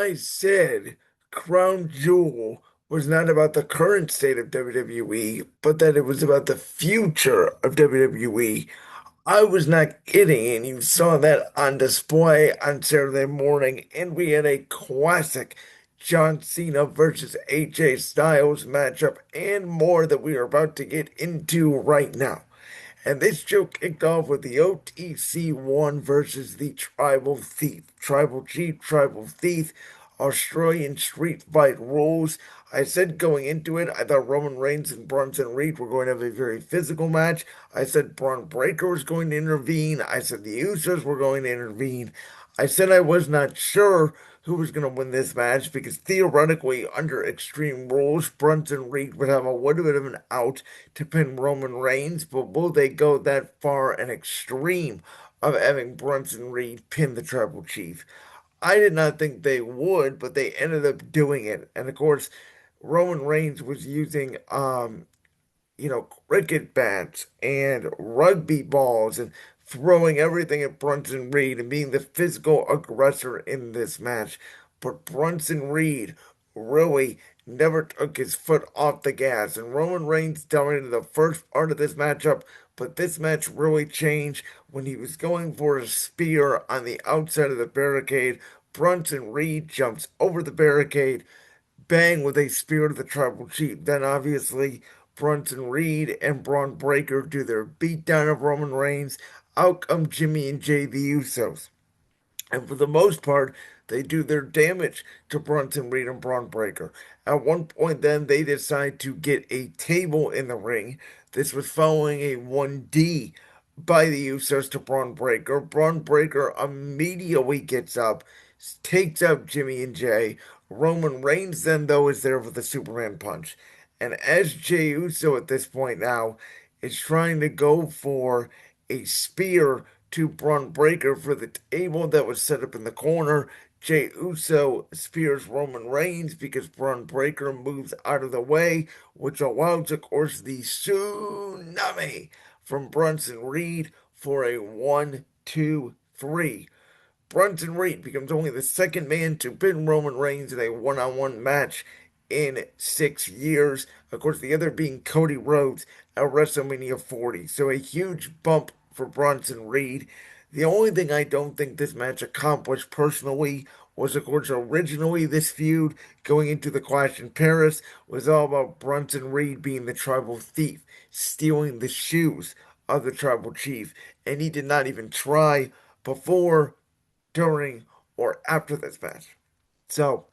I said Crown Jewel was not about the current state of WWE, but that it was about the future of WWE. I was not kidding, and you saw that on display on Saturday morning, and we had a classic John Cena versus AJ Styles matchup and more that we are about to get into right now. And this show kicked off with the OTC 1 versus the Tribal Thief. Tribal Chief, Tribal Thief, Australian street fight rules. I said going into it, I thought Roman Reigns and Bronson Reed were going to have a very physical match. I said Braun Breaker was going to intervene. I said the Usos were going to intervene. I said I was not sure who was going to win this match because theoretically, under Extreme Rules, Bronson Reed would have a little bit of an out to pin Roman Reigns, but will they go that far and extreme of having Bronson Reed pin the Tribal Chief? I did not think they would, but they ended up doing it. And of course, Roman Reigns was using cricket bats and rugby balls and throwing everything at Brunson Reed and being the physical aggressor in this match. But Brunson Reed really never took his foot off the gas. And Roman Reigns dominated the first part of this matchup, but this match really changed when he was going for a spear on the outside of the barricade. Brunson Reed jumps over the barricade, bang with a spear to the tribal chief. Then obviously Brunson Reed and Braun Breaker do their beatdown of Roman Reigns. Out come Jimmy and Jay the Usos. And for the most part, they do their damage to Brunson Reed and Braun Breaker. At one point, then, they decide to get a table in the ring. This was following a 1D by the Usos to Braun Breaker. Braun Breaker immediately gets up, takes out Jimmy and Jay. Roman Reigns, then, though, is there with the Superman punch. And as Jey Uso at this point now is trying to go for a spear to Braun Breaker for the table that was set up in the corner. Jey Uso spears Roman Reigns because Braun Breaker moves out of the way, which allows, of course, the tsunami from Bronson Reed for a 1-2-3. Bronson Reed becomes only the second man to pin Roman Reigns in a one-on-one match in 6 years. Of course, the other being Cody Rhodes at WrestleMania 40. So a huge bump for Bronson Reed. The only thing I don't think this match accomplished personally was, of course, originally this feud going into the Clash in Paris was all about Bronson Reed being the tribal thief, stealing the shoes of the tribal chief. And he did not even try before, during, or after this match. So,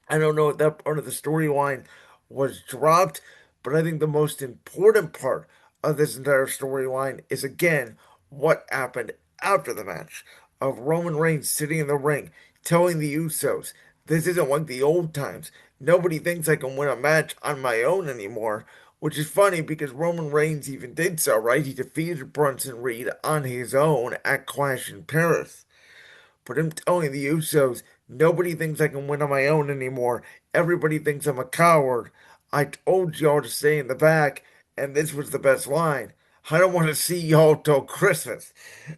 I don't know if that part of the storyline was dropped, but I think the most important part of this entire storyline is again what happened after the match of Roman Reigns sitting in the ring telling the Usos, this isn't like the old times. Nobody thinks I can win a match on my own anymore, which is funny because Roman Reigns even did so, right? He defeated Bronson Reed on his own at Clash in Paris. But him telling the Usos, nobody thinks I can win on my own anymore. Everybody thinks I'm a coward. I told y'all to stay in the back, and this was the best line. I don't want to see y'all till Christmas.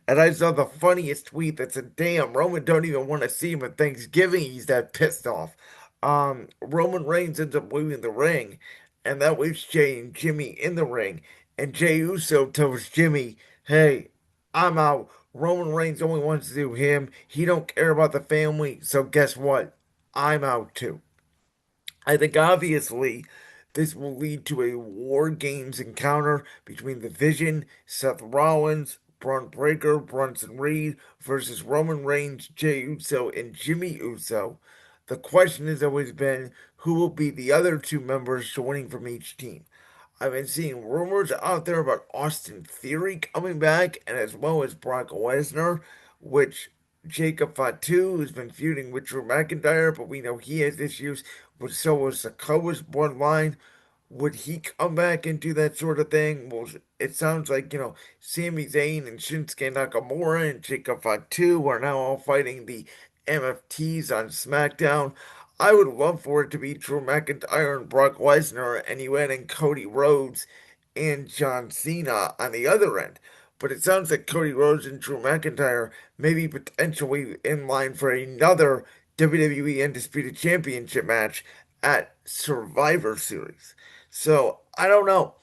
And I saw the funniest tweet that said, damn, Roman don't even want to see him at Thanksgiving. He's that pissed off. Roman Reigns ends up leaving the ring, and that leaves Jay and Jimmy in the ring. And Jey Uso tells Jimmy, hey, I'm out. Roman Reigns only wants to do him. He don't care about the family. So guess what? I'm out too. I think obviously this will lead to a War Games encounter between the Vision, Seth Rollins, Braun Breaker, Bronson Reed versus Roman Reigns, Jey Uso, and Jimmy Uso. The question has always been who will be the other two members joining from each team. I've been seeing rumors out there about Austin Theory coming back, and as well as Brock Lesnar, which Jacob Fatu has been feuding with Drew McIntyre, but we know he has issues with Solo Sikoa's bloodline. Would he come back and do that sort of thing? Well, it sounds like, Sami Zayn and Shinsuke Nakamura and Jacob Fatu are now all fighting the MFTs on SmackDown. I would love for it to be Drew McIntyre and Brock Lesnar, and you add in Cody Rhodes and John Cena on the other end. But it sounds like Cody Rhodes and Drew McIntyre may be potentially in line for another WWE Undisputed Championship match at Survivor Series. So I don't know.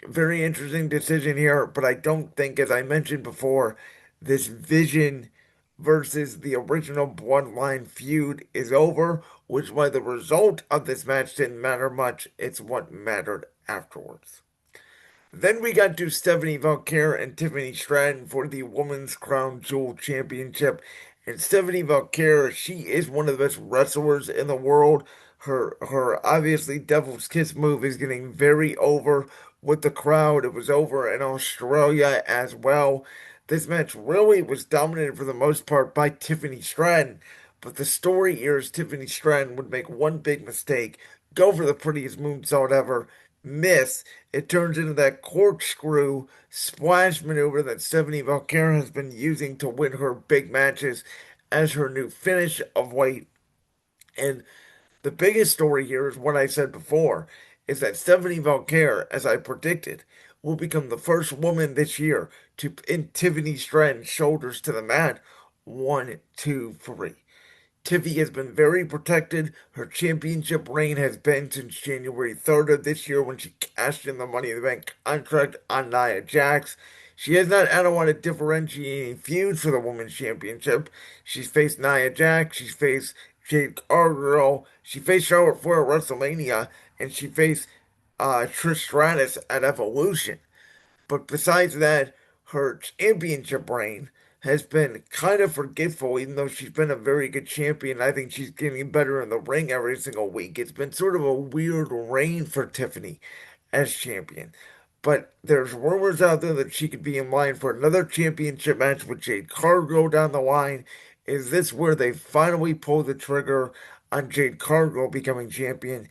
Very interesting decision here, but I don't think, as I mentioned before, this Vision versus the original Bloodline feud is over, which is why the result of this match didn't matter much. It's what mattered afterwards. Then we got to Stephanie Valkyr and Tiffany Stratton for the Women's Crown Jewel Championship. And Stephanie Valkyr, she is one of the best wrestlers in the world. Her obviously Devil's Kiss move is getting very over with the crowd. It was over in Australia as well. This match really was dominated for the most part by Tiffany Stratton. But the story here is Tiffany Stratton would make one big mistake, go for the prettiest moonsault ever, miss. It turns into that corkscrew splash maneuver that Stephanie Valkyr has been using to win her big matches as her new finish of late. And the biggest story here is what I said before, is that Stephanie Valkyr, as I predicted, will become the first woman this year to pin Tiffany Stratton's shoulders to the mat. One, two, three. Tiffy has been very protected. Her championship reign has been since January 3rd of this year when she cashed in the Money in the Bank contract on Nia Jax. She has not had a lot of differentiating feuds for the Women's Championship. She's faced Nia Jax, she's faced Jade Cargill, she faced Charlotte Flair at WrestleMania, and she faced Trish Stratus at Evolution. But besides that, her championship reign has been kind of forgetful, even though she's been a very good champion. I think she's getting better in the ring every single week. It's been sort of a weird reign for Tiffany as champion. But there's rumors out there that she could be in line for another championship match with Jade Cargill down the line. Is this where they finally pull the trigger on Jade Cargill becoming champion?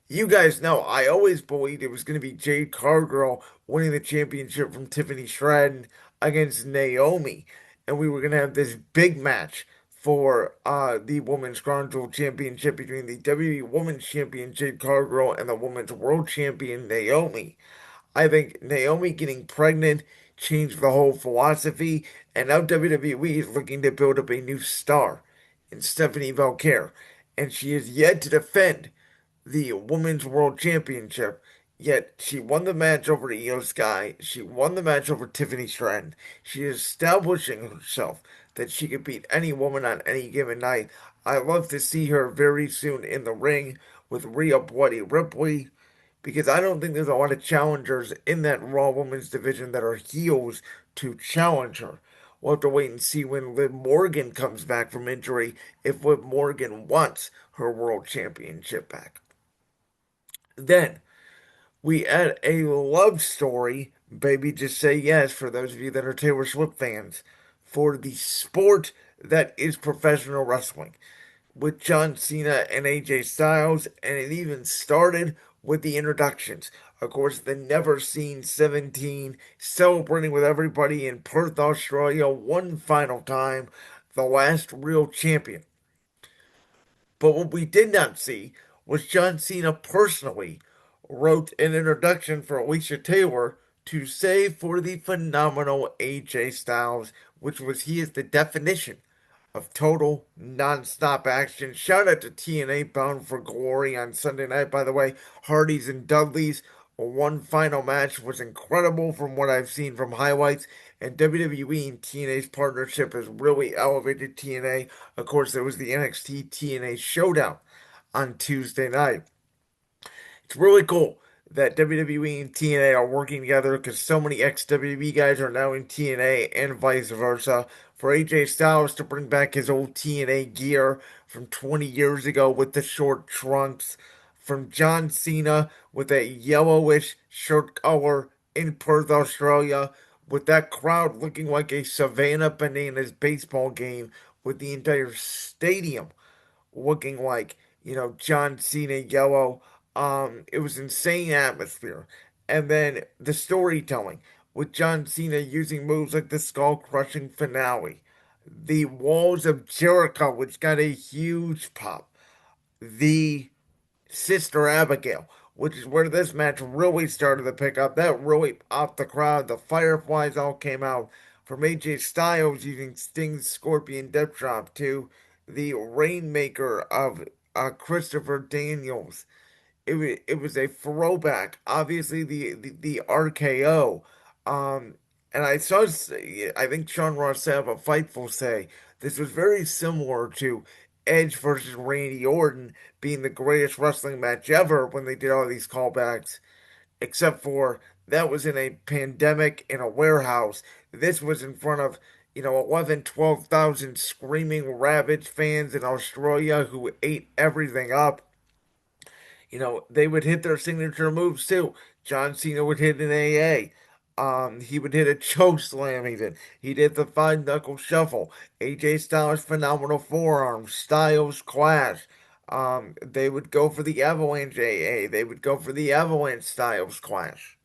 You guys know I always believed it was going to be Jade Cargill winning the championship from Tiffany Stratton against Naomi, and we were going to have this big match for the Women's Crown Jewel Championship between the WWE Women's Champion Jade Cargill and the Women's World Champion Naomi. I think Naomi getting pregnant changed the whole philosophy, and now WWE is looking to build up a new star in Stephanie Valkyr, and she is yet to defend the Women's World Championship. Yet she won the match over Io Sky. She won the match over Tiffany Stratton. She is establishing herself that she can beat any woman on any given night. I love to see her very soon in the ring with Rhea Bloody Ripley because I don't think there's a lot of challengers in that Raw Women's division that are heels to challenge her. We'll have to wait and see when Liv Morgan comes back from injury if Liv Morgan wants her World Championship back. Then we add a love story, baby, just say yes, for those of you that are Taylor Swift fans, for the sport that is professional wrestling with John Cena and AJ Styles, and it even started with the introductions. Of course, the Never Seen 17 celebrating with everybody in Perth, Australia, one final time, the last real champion. But what we did not see was John Cena personally wrote an introduction for Alicia Taylor to say for the phenomenal AJ Styles, which was he is the definition of total non-stop action. Shout out to TNA Bound for Glory on Sunday night, by the way. Hardys and Dudleys. One final match was incredible from what I've seen from highlights, and WWE and TNA's partnership has really elevated TNA. Of course, there was the NXT TNA Showdown on Tuesday night. It's really cool that WWE and TNA are working together because so many ex-WWE guys are now in TNA and vice versa. For AJ Styles to bring back his old TNA gear from 20 years ago with the short trunks, from John Cena with a yellowish shirt color in Perth, Australia, with that crowd looking like a Savannah Bananas baseball game, with the entire stadium looking like, John Cena yellow. It was insane atmosphere. And then the storytelling with John Cena using moves like the skull crushing finale, the walls of Jericho, which got a huge pop, the Sister Abigail, which is where this match really started to pick up. That really popped the crowd. The Fireflies all came out from AJ Styles using Sting's Scorpion Death Drop to the Rainmaker of Christopher Daniels. It was a throwback. Obviously, the RKO. Um, and I think Sean Ross Sapp of Fightful say this was very similar to Edge versus Randy Orton being the greatest wrestling match ever when they did all these callbacks, except for that was in a pandemic in a warehouse. This was in front of, 11, 12,000 screaming Ravage fans in Australia who ate everything up. They would hit their signature moves too. John Cena would hit an AA. He would hit a choke slam even. He did the five knuckle shuffle. AJ Styles phenomenal forearm. Styles clash. They would go for the avalanche AA. They would go for the avalanche Styles clash.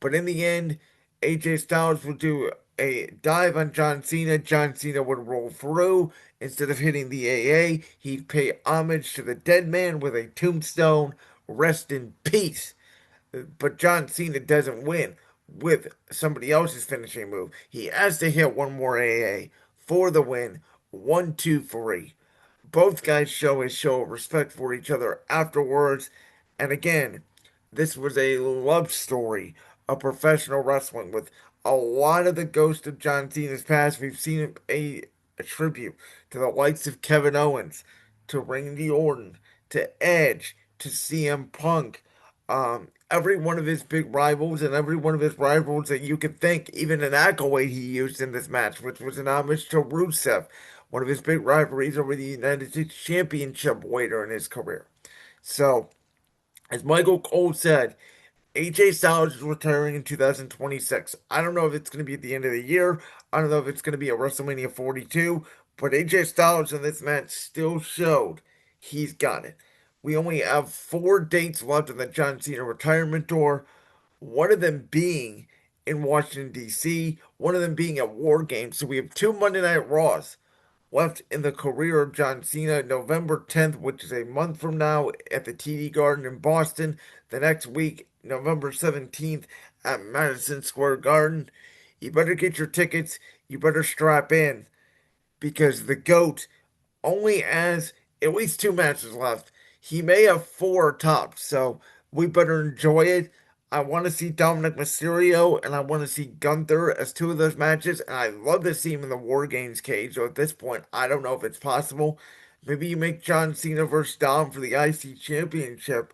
But in the end, AJ Styles would do a dive on John Cena. John Cena would roll through. Instead of hitting the AA, he'd pay homage to the dead man with a tombstone. Rest in peace. But John Cena doesn't win with somebody else's finishing move. He has to hit one more AA for the win. 1, 2, 3. Both guys show of respect for each other afterwards. And again, this was a love story of professional wrestling with a lot of the ghost of John Cena's past. We've seen a tribute to the likes of Kevin Owens, to Randy Orton, to Edge, to CM Punk. Every one of his big rivals and every one of his rivals that you could think, even an accolade he used in this match, which was an homage to Rusev, one of his big rivalries over the United States Championship later in his career. So, as Michael Cole said, AJ Styles is retiring in 2026. I don't know if it's going to be at the end of the year. I don't know if it's going to be at WrestleMania 42. But AJ Styles in this match still showed he's got it. We only have 4 dates left in the John Cena retirement tour. One of them being in Washington, D.C., one of them being at War Games. So we have 2 Monday Night Raws left in the career of John Cena. November 10th, which is a month from now, at the TD Garden in Boston. The next week, November 17th, at Madison Square Garden. You better get your tickets. You better strap in because the GOAT only has at least 2 matches left. He may have 4 tops, so we better enjoy it. I want to see Dominic Mysterio and I want to see Gunther as 2 of those matches, and I'd love to see him in the War Games cage. So at this point, I don't know if it's possible. Maybe you make John Cena versus Dom for the IC Championship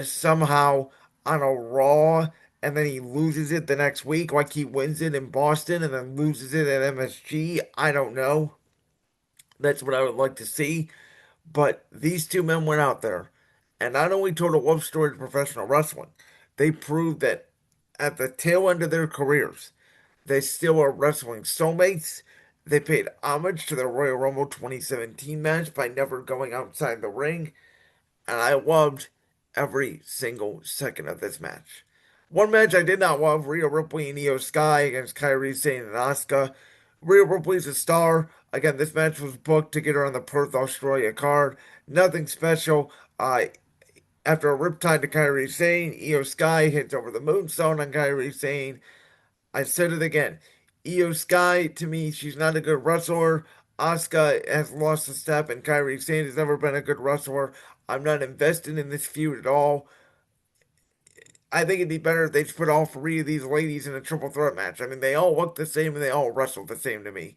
somehow on a Raw, and then he loses it the next week, like he wins it in Boston and then loses it at MSG. I don't know. That's what I would like to see. But these 2 men went out there and not only told a love story to professional wrestling, they proved that at the tail end of their careers, they still are wrestling soulmates. They paid homage to the Royal Rumble 2017 match by never going outside the ring, and I loved every single second of this match. One match I did not love, Rhea Ripley and Io Sky against Kairi Sane and Asuka. Rhea Ripley's a star. Again, this match was booked to get her on the Perth, Australia card. Nothing special. After a riptide to Kairi Sane, Io Sky hits over the moonstone on Kairi Sane. I said it again. Io Sky, to me, she's not a good wrestler. Asuka has lost a step, and Kairi Sane has never been a good wrestler. I'm not invested in this feud at all. I think it'd be better if they just put all 3 of these ladies in a triple threat match. I mean, they all look the same and they all wrestle the same to me.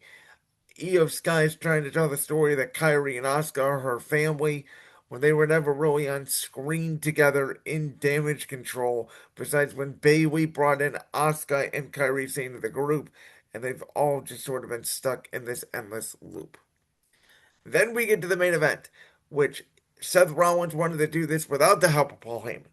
Io Sky is trying to tell the story that Kyrie and Asuka are her family when they were never really on screen together in Damage Control, besides when Bayley brought in Asuka and Kyrie Sane to the group, and they've all just sort of been stuck in this endless loop. Then we get to the main event, which Seth Rollins wanted to do this without the help of Paul Heyman,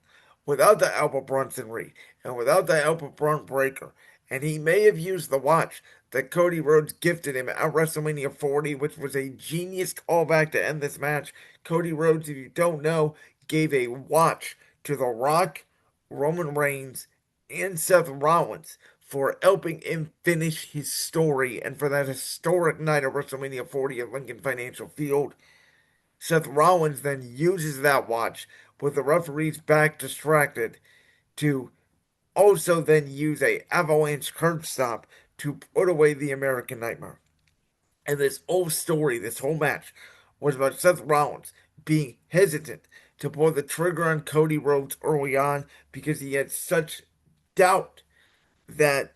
without the help of Bronson Reed, and without the help of Braun Breaker. And he may have used the watch that Cody Rhodes gifted him at WrestleMania 40, which was a genius callback to end this match. Cody Rhodes, if you don't know, gave a watch to The Rock, Roman Reigns, and Seth Rollins for helping him finish his story and for that historic night of WrestleMania 40 at Lincoln Financial Field. Seth Rollins then uses that watch with the referee's back distracted to also then use a avalanche curb stop to put away the American Nightmare. And this whole story, this whole match, was about Seth Rollins being hesitant to pull the trigger on Cody Rhodes early on because he had such doubt that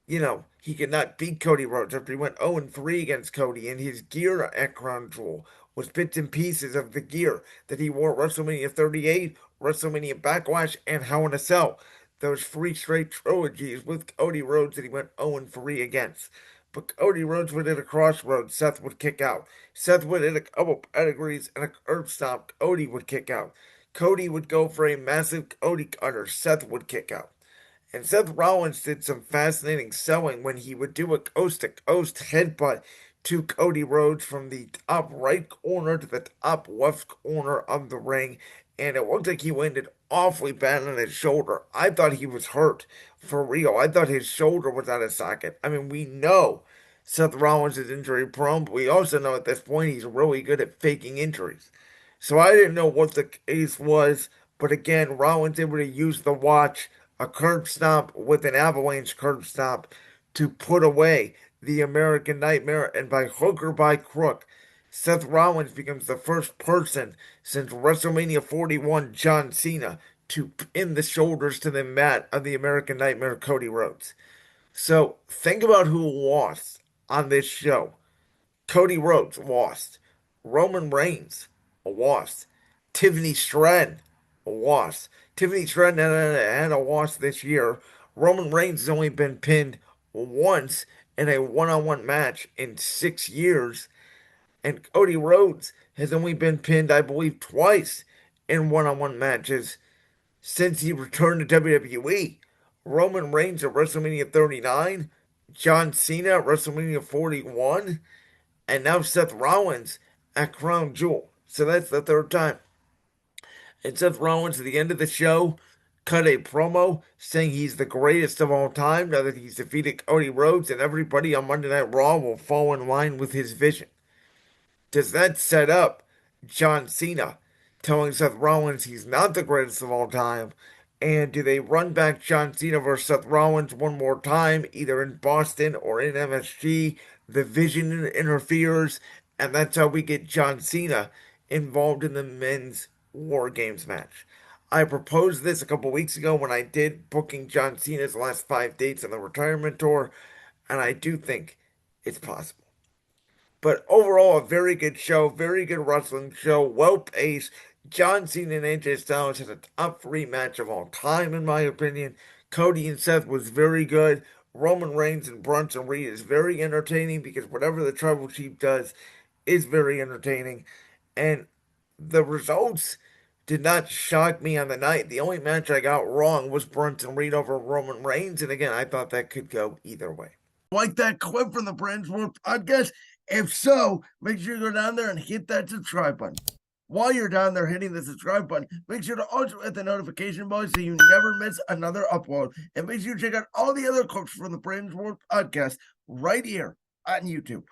he could not beat Cody Rhodes after he went 0-3 against Cody, and his gear at Crown Jewel was bits and pieces of the gear that he wore at WrestleMania 38, WrestleMania Backlash, and Hell in a Cell. Those three straight trilogies with Cody Rhodes that he went 0-3 against. But Cody Rhodes would hit a crossroads, Seth would kick out. Seth would hit a couple pedigrees and a curb stomp, Cody would kick out. Cody would go for a massive Cody cutter, Seth would kick out. And Seth Rollins did some fascinating selling when he would do a coast to coast headbutt to Cody Rhodes from the top right corner to the top left corner of the ring. And it looked like he landed awfully bad on his shoulder. I thought he was hurt for real. I thought his shoulder was out of socket. I mean, we know Seth Rollins is injury prone, but we also know at this point he's really good at faking injuries. So I didn't know what the case was, but again, Rollins able to use the watch, a curb stomp with an avalanche curb stomp to put away the American Nightmare, and by hook or by crook, Seth Rollins becomes the first person since WrestleMania 41 John Cena to pin the shoulders to the mat of the American Nightmare Cody Rhodes. So think about who lost on this show. Cody Rhodes lost. Roman Reigns lost. Tiffany Stratton lost. Tiffany Stratton had a loss this year. Roman Reigns has only been pinned once in a one-on-one match in 6 years. And Cody Rhodes has only been pinned, I believe, twice in one-on-one matches since he returned to WWE. Roman Reigns at WrestleMania 39, John Cena at WrestleMania 41, and now Seth Rollins at Crown Jewel. So that's the third time. And Seth Rollins at the end of the show cut a promo saying he's the greatest of all time now that he's defeated Cody Rhodes, and everybody on Monday Night Raw will fall in line with his vision. Does that set up John Cena telling Seth Rollins he's not the greatest of all time? And do they run back John Cena versus Seth Rollins one more time, either in Boston or in MSG? The vision interferes, and that's how we get John Cena involved in the men's War Games match. I proposed this a couple weeks ago when I did booking John Cena's last 5 dates on the retirement tour, and I do think it's possible. But overall, a very good show, very good wrestling show, well paced. John Cena and AJ Styles had a top three match of all time, in my opinion. Cody and Seth was very good. Roman Reigns and Bronson Reed is very entertaining because whatever the tribal chief does is very entertaining. And the results did not shock me on the night. The only match I got wrong was Bronson Reed over Roman Reigns. And again, I thought that could go either way. Like that clip from the Brand's World podcast? If so, make sure you go down there and hit that subscribe button. While you're down there hitting the subscribe button, make sure to also hit the notification bell so you never miss another upload. And make sure you check out all the other clips from the Brand's World podcast right here on YouTube.